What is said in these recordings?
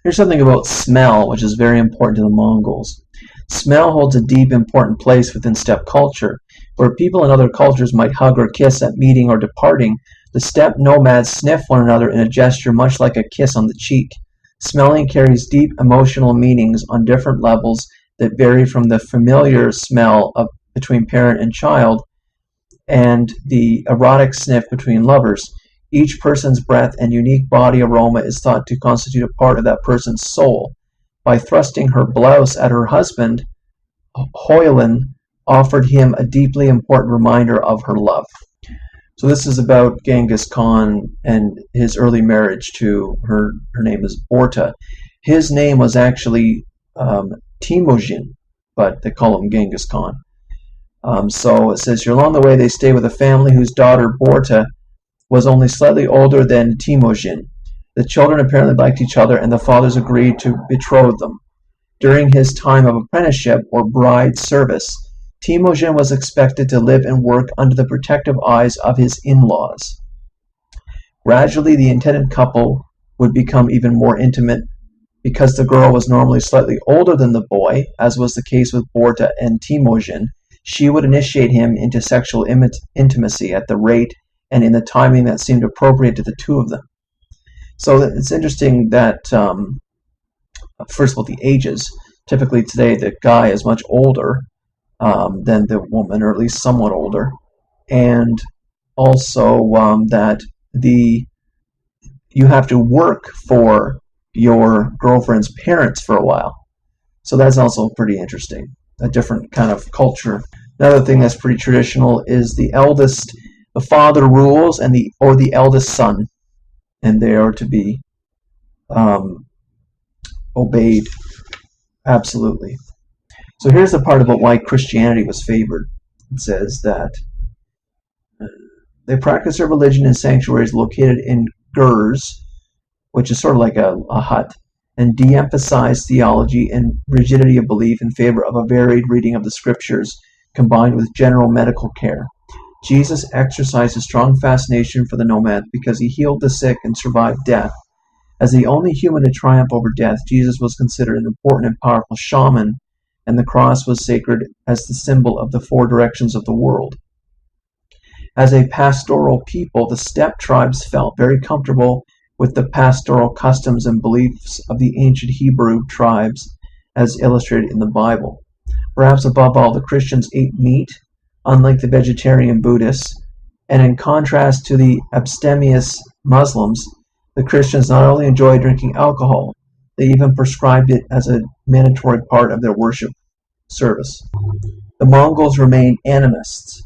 Here's something about smell, which is very important to the Mongols. Smell holds a deep, important place within steppe culture. Where people in other cultures might hug or kiss at meeting or departing, the steppe nomads sniff one another in a gesture much like a kiss on the cheek. Smelling carries deep emotional meanings on different levels that vary from the familiar smell between parent and child and the erotic sniff between lovers. Each person's breath and unique body aroma is thought to constitute a part of that person's soul. By thrusting her blouse at her husband, Hoyland offered him a deeply important reminder of her love. So this is about Genghis Khan and his early marriage to her name is Borta. His name was actually Temujin, but they call him Genghis Khan. So it says here, along the way they stay with a family whose daughter Borta was only slightly older than Temujin. The children apparently liked each other, and the fathers agreed to betroth them. During his time of apprenticeship or bride service, Temujin was expected to live and work under the protective eyes of his in-laws. Gradually, the intended couple would become even more intimate. Because the girl was normally slightly older than the boy, as was the case with Borta and Temujin, she would initiate him into sexual intimacy at the rate and in the timing that seemed appropriate to the two of them. So it's interesting that, first of all, the ages. Typically today, the guy is much older than the woman, or at least somewhat older. And also that you have to work for your girlfriend's parents for a while. So that's also pretty interesting, a different kind of culture. Another thing that's pretty traditional is the father rules or the eldest son, and they are to be obeyed absolutely. So here's the part about why Christianity was favored. It says that they practice their religion in sanctuaries located in gurs, which is sort of like a hut, and de-emphasize theology and rigidity of belief in favor of a varied reading of the scriptures combined with general medical care. Jesus exercised a strong fascination for the nomad because he healed the sick and survived death. As the only human to triumph over death, Jesus was considered an important and powerful shaman, and the cross was sacred as the symbol of the four directions of the world. As a pastoral people, the steppe tribes felt very comfortable with the pastoral customs and beliefs of the ancient Hebrew tribes as illustrated in the Bible. Perhaps above all, the Christians ate meat, unlike the vegetarian Buddhists, and in contrast to the abstemious Muslims, the Christians not only enjoyed drinking alcohol, they even prescribed it as a mandatory part of their worship service. The Mongols remained animists,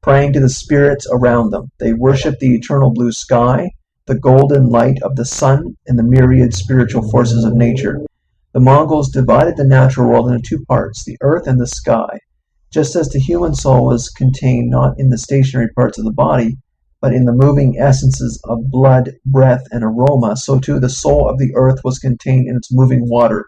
praying to the spirits around them. They worshipped the eternal blue sky, the golden light of the sun, and the myriad spiritual forces of nature. The Mongols divided the natural world into two parts, the earth and the sky. Just as the human soul was contained not in the stationary parts of the body, but in the moving essences of blood, breath, and aroma, so too the soul of the earth was contained in its moving water.